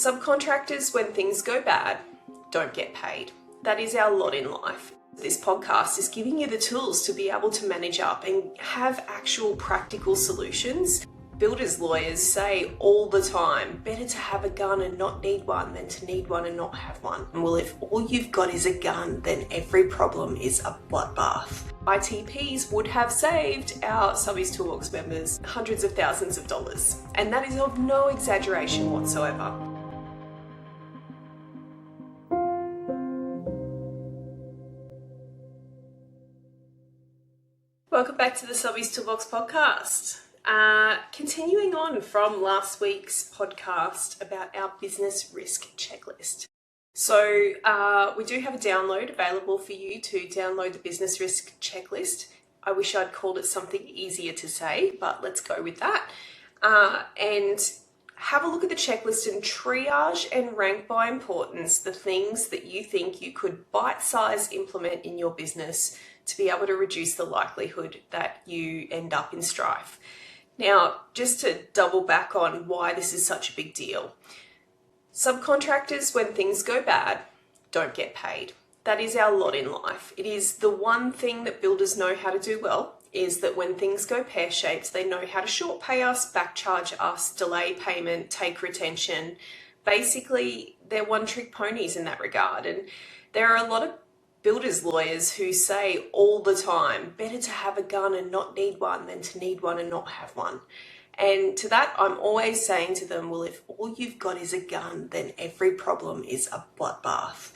Subcontractors, when things go bad, don't get paid. That is our lot in life. This podcast is giving you the tools to be able to manage up and have actual practical solutions. Builders lawyers say all the time, better to have a gun and not need one than to need one and not have one. Well, if all you've got is a gun, then every problem is a bloodbath. ITPs would have saved our Subbies Toolbox members hundreds of thousands of dollars. And that is of no exaggeration whatsoever. Welcome back to the Subbies Toolbox Podcast. Continuing on from last week's podcast about our business risk checklist. So we do have a download available for you to download the business risk checklist. I wish I'd called it something easier to say, but let's go with that. And have a look at the checklist and triage and rank by importance the things that you think you could bite-size implement in your business to be able to reduce the likelihood that you end up in strife. Now, just to double back on why this is such a big deal. Subcontractors, when things go bad, don't get paid. That is our lot in life. It is the one thing that builders know how to do well, is that when things go pear-shaped, they know how to short pay us, back charge us, delay payment, take retention. Basically, they're one-trick ponies in that regard. And there are a lot of builders lawyers who say all the time, better to have a gun and not need one than to need one and not have one. And to that, I'm always saying to them, well, if all you've got is a gun, then every problem is a bloodbath.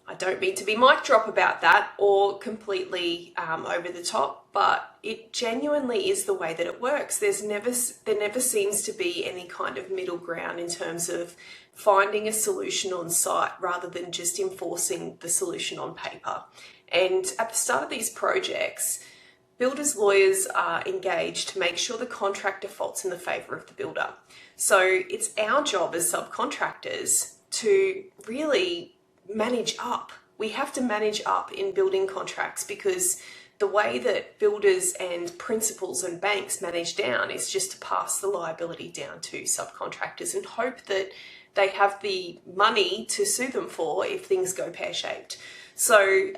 I don't mean to be mic drop about that or completely over the top, but it genuinely is the way that it works. There never seems to be any kind of middle ground in terms of finding a solution on site rather than just enforcing the solution on paper. And at the start of these projects, builders lawyers are engaged to make sure the contract defaults in the favour of the builder. So it's our job as subcontractors to really manage up. We have to manage up in building contracts because the way that builders and principals and banks manage down is just to pass the liability down to subcontractors and hope that they have the money to sue them for if things go pear-shaped. So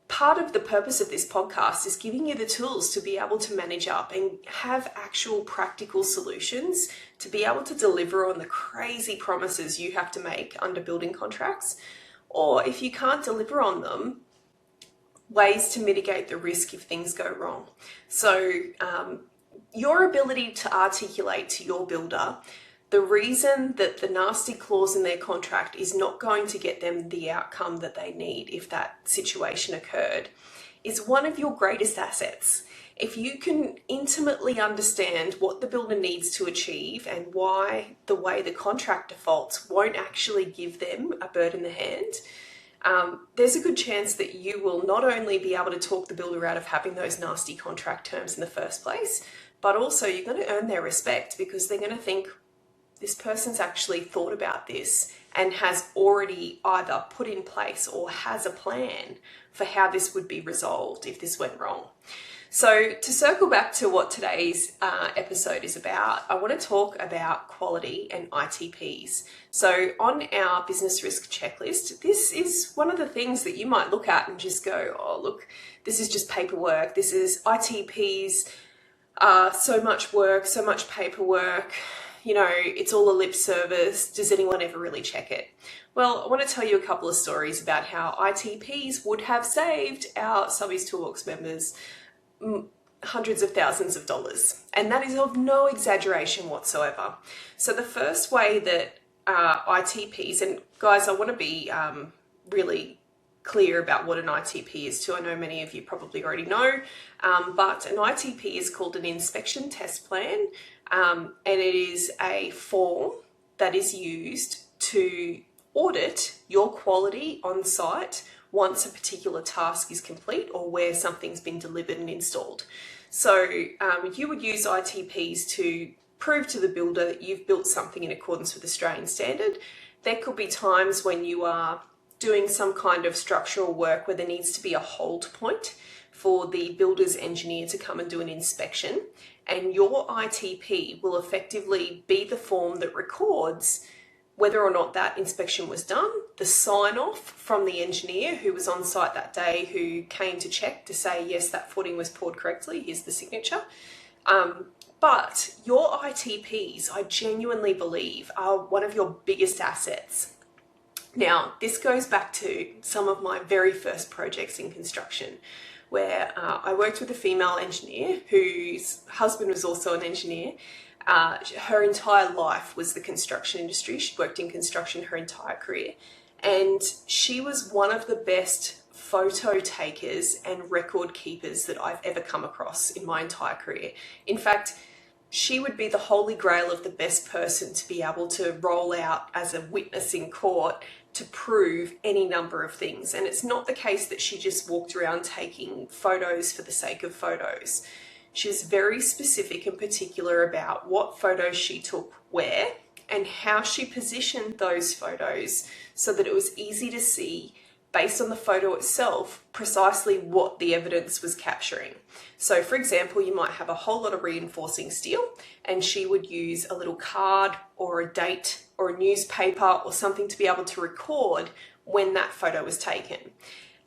part of the purpose of this podcast is giving you the tools to be able to manage up and have actual practical solutions to be able to deliver on the crazy promises you have to make under building contracts. Or if you can't deliver on them, ways to mitigate the risk if things go wrong. So your ability to articulate to your builder the reason that the nasty clause in their contract is not going to get them the outcome that they need if that situation occurred is one of your greatest assets. If you can intimately understand what the builder needs to achieve and why the way the contract defaults won't actually give them a bird in the hand, there's a good chance that you will not only be able to talk the builder out of having those nasty contract terms in the first place, but also you're going to earn their respect because they're going to think, this person's actually thought about this and has already either put in place or has a plan for how this would be resolved if this went wrong. So to circle back to what today's episode is about, I want to talk about quality and ITPs. So on our business risk checklist, this is one of the things that you might look at and just go, oh, look, this is just paperwork. This is ITPs, so much work, so much paperwork. You know, it's all a lip service. Does anyone ever really check it? Well, I want to tell you a couple of stories about how ITPs would have saved our Subbies Toolbox members hundreds of thousands of dollars. And that is of no exaggeration whatsoever. So the first way that ITPs, and guys, I want to be really clear about what an ITP is too. I know many of you probably already know, but an ITP is called an inspection test plan. And it is a form that is used to audit your quality on site once a particular task is complete or where something's been delivered and installed. So you would use ITPs to prove to the builder that you've built something in accordance with Australian standard. There could be times when you are doing some kind of structural work where there needs to be a hold point for the builder's engineer to come and do an inspection. And your ITP will effectively be the form that records whether or not that inspection was done, the sign off from the engineer who was on site that day, who came to check to say, yes, that footing was poured correctly, here's the signature. But your ITPs, I genuinely believe, are one of your biggest assets. Now, this goes back to some of my very first projects in construction, where I worked with a female engineer whose husband was also an engineer. Her entire life was the construction industry. She'd worked in construction her entire career. And she was one of the best photo takers and record keepers that I've ever come across in my entire career. In fact, she would be the holy grail of the best person to be able to roll out as a witness in court to prove any number of things. And it's not the case that she just walked around taking photos for the sake of photos. She was very specific and particular about what photos she took where and how she positioned those photos so that it was easy to see, based on the photo itself, precisely what the evidence was capturing. So for example, you might have a whole lot of reinforcing steel, and she would use a little card or a date or a newspaper or something to be able to record when that photo was taken.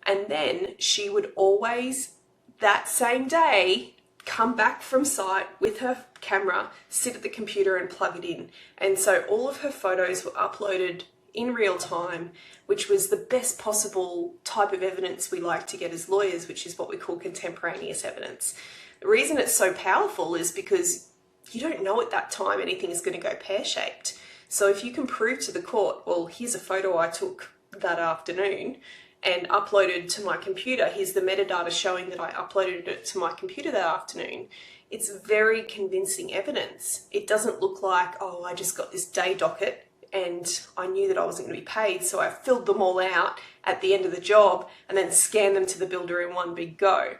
And then she would always, that same day, come back from site with her camera, sit at the computer and plug it in. And so all of her photos were uploaded in real time, which was the best possible type of evidence we like to get as lawyers, which is what we call contemporaneous evidence. The reason it's so powerful is because you don't know at that time anything is going to go pear-shaped. So if you can prove to the court, well, here's a photo I took that afternoon and uploaded to my computer, here's the metadata showing that I uploaded it to my computer that afternoon, it's very convincing evidence. It doesn't look like, oh, I just got this day docket and I knew that I wasn't going to be paid, so I filled them all out at the end of the job and then scanned them to the builder in one big go.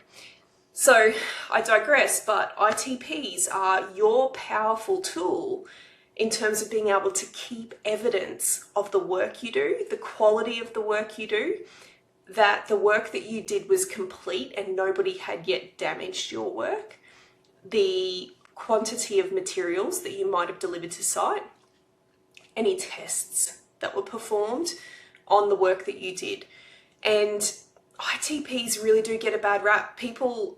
So I digress, but ITPs are your powerful tool in terms of being able to keep evidence of the work you do, the quality of the work you do, that the work that you did was complete and nobody had yet damaged your work, the quantity of materials that you might have delivered to site, any tests that were performed on the work that you did. And ITPs really do get a bad rap. People,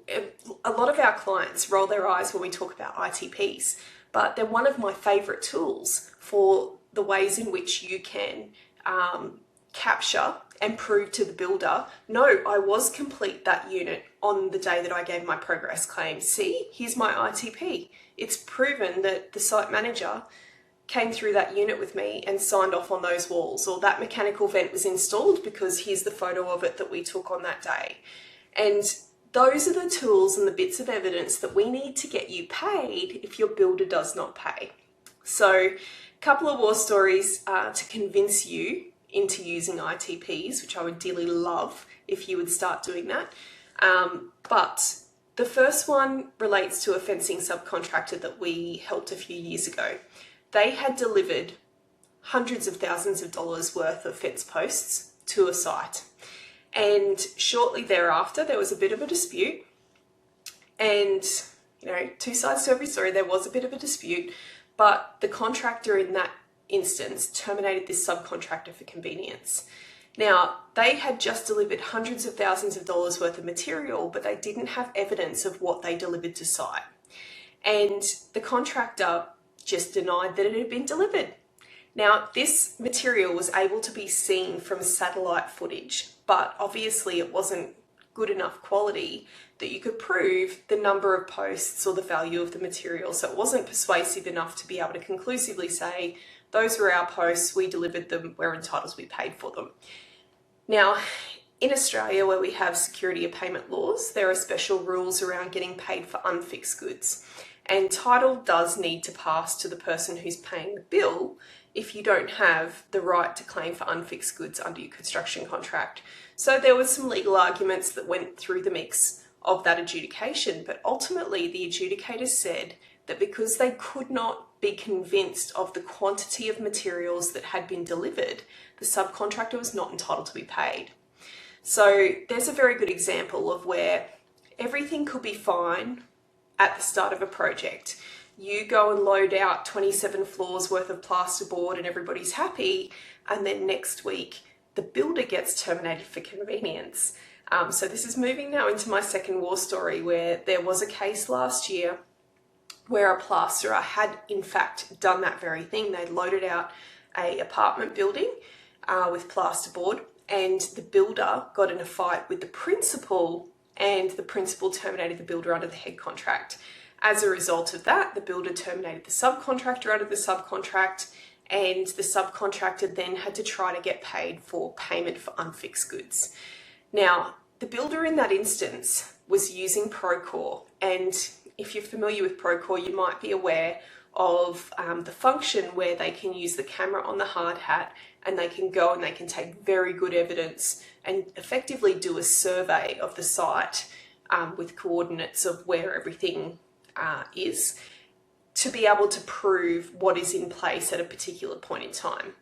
a lot of our clients roll their eyes when we talk about ITPs, but they're one of my favorite tools for the ways in which you can capture and prove to the builder, no, I was complete that unit on the day that I gave my progress claim. See, here's my ITP. It's proven that the site manager came through that unit with me and signed off on those walls, or that mechanical vent was installed because here's the photo of it that we took on that day. And those are the tools and the bits of evidence that we need to get you paid if your builder does not pay. So a couple of war stories to convince you into using ITPs, which I would dearly love if you would start doing that. But the first one relates to a fencing subcontractor that we helped a few years ago. They had delivered hundreds of thousands of dollars worth of fence posts to a site. And shortly thereafter, there was a bit of a dispute. And, you know, two sides to every story, there was a bit of a dispute, but the contractor in that instance terminated this subcontractor for convenience. Now, they had just delivered hundreds of thousands of dollars worth of material, but they didn't have evidence of what they delivered to site. And the contractor just denied that it had been delivered. Now, this material was able to be seen from satellite footage, but obviously it wasn't good enough quality that you could prove the number of posts or the value of the material. So it wasn't persuasive enough to be able to conclusively say, those were our posts, we delivered them, we're entitled to be paid for them. Now, in Australia, where we have security of payment laws, there are special rules around getting paid for unfixed goods. And title does need to pass to the person who's paying the bill if you don't have the right to claim for unfixed goods under your construction contract. So there were some legal arguments that went through the mix of that adjudication, but ultimately the adjudicators said that because they could not be convinced of the quantity of materials that had been delivered, the subcontractor was not entitled to be paid. So there's a very good example of where everything could be fine at the start of a project. you go and load out 27 floors worth of plasterboard and everybody's happy, and then next week the builder gets terminated for convenience. So this is moving now into my second war story, where there was a case last year where a plasterer had in fact done that very thing. They'd loaded out a apartment building with plasterboard, and the builder got in a fight with the principal, and the principal terminated the builder under the head contract. As a result of that, the builder terminated the subcontractor under the subcontract, and the subcontractor then had to try to get paid for payment for unfixed goods. Now, the builder in that instance was using Procore, and if you're familiar with Procore, you might be aware of the function where they can use the camera on the hard hat, and they can go and they can take very good evidence and effectively do a survey of the site with coordinates of where everything is, to be able to prove what is in place at a particular point in time.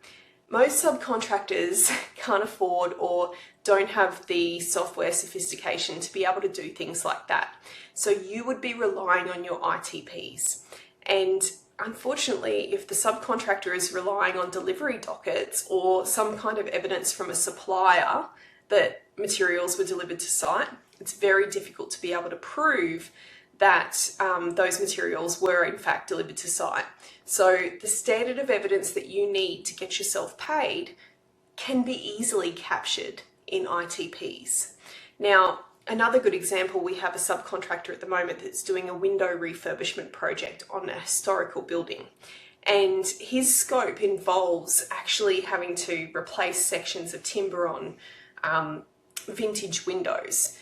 Most subcontractors can't afford or don't have the software sophistication to be able to do things like that. So you would be relying on your ITPs. And unfortunately, if the subcontractor is relying on delivery dockets or some kind of evidence from a supplier that materials were delivered to site, it's very difficult to be able to prove that those materials were in fact delivered to site. So the standard of evidence that you need to get yourself paid can be easily captured in ITPs. Now, another good example, we have a subcontractor at the moment that's doing a window refurbishment project on a historical building. And his scope involves actually having to replace sections of timber on vintage windows.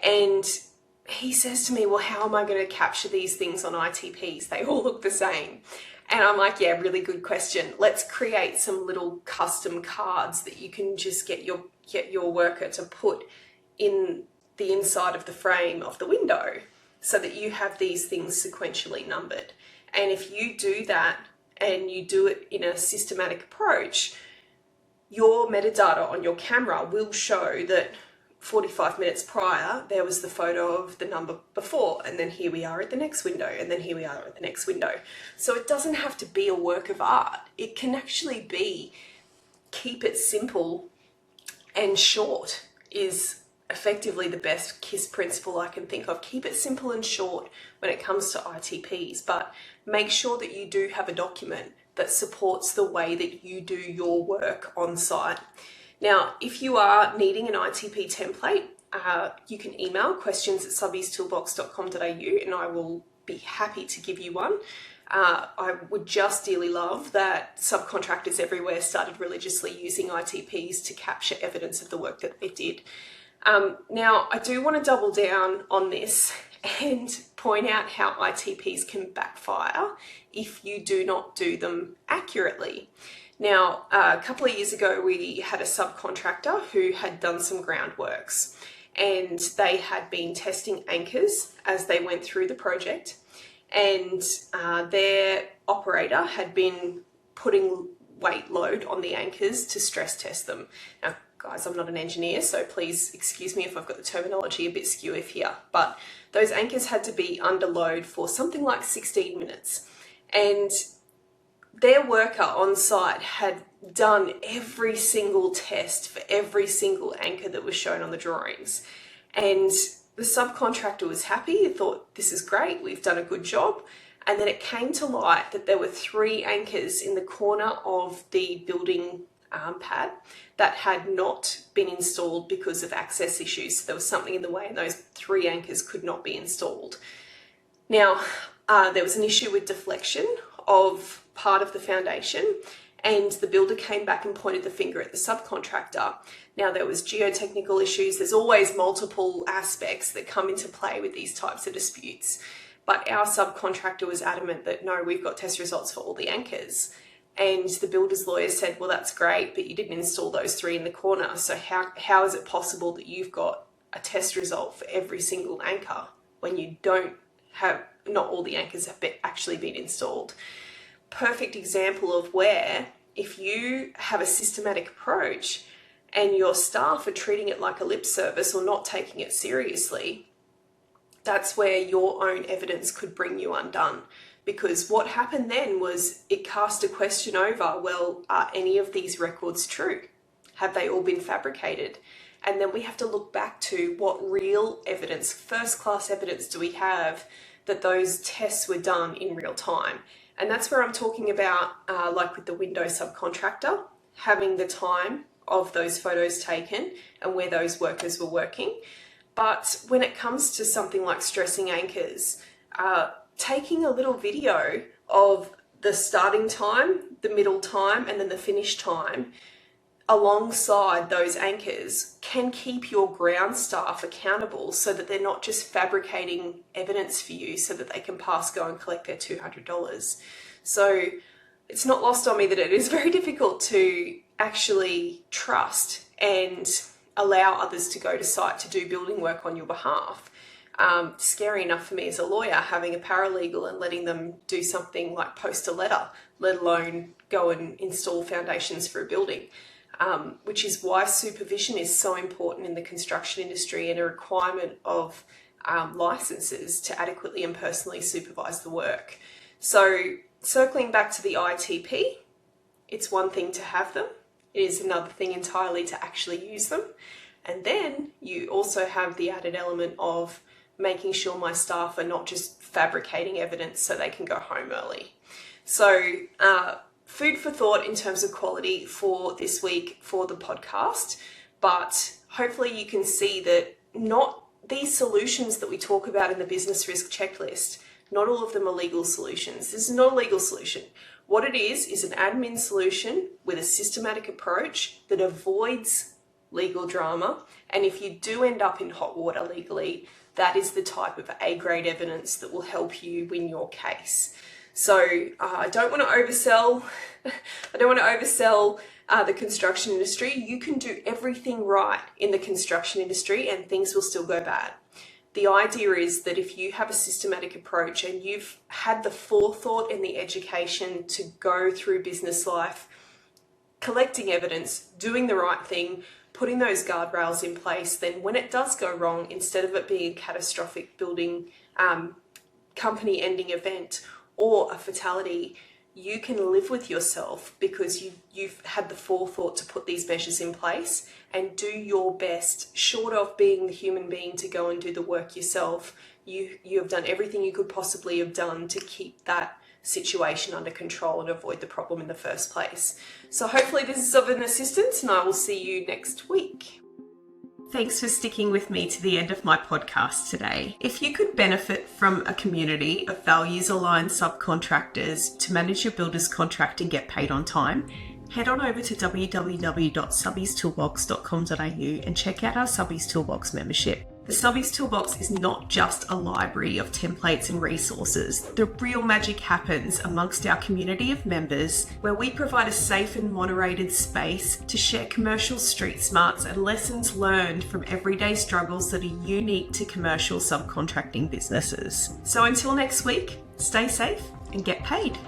And he says to me, well, how am I going to capture these things on ITPs? They all look the same. And I'm like, yeah, really good question. Let's create some little custom cards that you can just get your worker to put in the inside of the frame of the window so that you have these things sequentially numbered. And if you do that and you do it in a systematic approach, your metadata on your camera will show that 45 minutes prior, there was the photo of the number before, and then here we are at the next window, and then here we are at the next window. So it doesn't have to be a work of art. It can actually be, keep it simple and short is effectively the best KISS principle I can think of. Keep it simple and short when it comes to ITPs, but make sure that you do have a document that supports the way that you do your work on site. Now, if you are needing an ITP template, you can email questions@subbiestoolbox.com.au and I will be happy to give you one. I would just dearly love that subcontractors everywhere started religiously using ITPs to capture evidence of the work that they did. Now, I do want to double down on this and point out how ITPs can backfire if you do not do them accurately. Now, a couple of years ago, we had a subcontractor who had done some groundworks, and they had been testing anchors as they went through the project, and their operator had been putting weight load on the anchors to stress test them. Now, guys, I'm not an engineer, so please excuse me if I've got the terminology a bit skew here, but those anchors had to be under load for something like 16 minutes. And their worker on site had done every single test for every single anchor that was shown on the drawings. And the subcontractor was happy. He thought, this is great, we've done a good job. And then it came to light that there were 3 anchors in the corner of the building pad that had not been installed because of access issues. So there was something in the way and those 3 anchors could not be installed. Now, there was an issue with deflection of part of the foundation, and the builder came back and pointed the finger at the subcontractor. Now, there was geotechnical issues. There's always multiple aspects that come into play with these types of disputes. But our subcontractor was adamant that, no, we've got test results for all the anchors. And the builder's lawyer said, well, that's great, but you didn't install those 3 in the corner. So how is it possible that you've got a test result for every single anchor when you don't have, not all the anchors have actually been installed? Perfect example of where, if you have a systematic approach and your staff are treating it like a lip service or not taking it seriously, that's where your own evidence could bring you undone. because what happened then was it cast a question over, well, are any of these records true? Have they all been fabricated? And then we have to look back to what real evidence, first-class evidence do we have that those tests were done in real time. And that's where I'm talking about, like with the window subcontractor, having the time of those photos taken and where those workers were working. But when it comes to something like stressing anchors, taking a little video of the starting time, the middle time, and then the finish time alongside those anchors can keep your ground staff accountable so that they're not just fabricating evidence for you so that they can pass go and collect their $200. So it's not lost on me that it is very difficult to actually trust and allow others to go to site to do building work on your behalf. Scary enough for me as a lawyer, having a paralegal and letting them do something like post a letter, let alone go and install foundations for a building, which is why supervision is so important in the construction industry and a requirement of licenses to adequately and personally supervise the work. So circling back to the ITP, it's one thing to have them. It is another thing entirely to actually use them. And then you also have the added element of making sure my staff are not just fabricating evidence so they can go home early. So food for thought in terms of quality for this week for the podcast, but hopefully you can see that not these solutions that we talk about in the business risk checklist, not all of them are legal solutions. This is not a legal solution. What it is an admin solution with a systematic approach that avoids legal drama. And if you do end up in hot water legally, that is the type of A-grade evidence that will help you win your case. So I don't want to oversell. The construction industry. You can do everything right in the construction industry and things will still go bad. The idea is that if you have a systematic approach and you've had the forethought and the education to go through business life, collecting evidence, doing the right thing, putting those guardrails in place, then when it does go wrong, instead of it being a catastrophic building company ending event or a fatality, you can live with yourself because you've had the forethought to put these measures in place and do your best. Short of being the human being to go and do the work yourself, you have done everything you could possibly have done to keep that situation under control and avoid the problem in the first place. So hopefully this is of an assistance and I will see you next week. Thanks for sticking with me to the end of my podcast today. If you could benefit from a community of values-aligned subcontractors to manage your builder's contract and get paid on time, head on over to www.subbiestoolbox.com.au and check out our Subbies Toolbox membership. The Subbies Toolbox is not just a library of templates and resources. The real magic happens amongst our community of members, where we provide a safe and moderated space to share commercial street smarts and lessons learned from everyday struggles that are unique to commercial subcontracting businesses. So until next week, stay safe and get paid.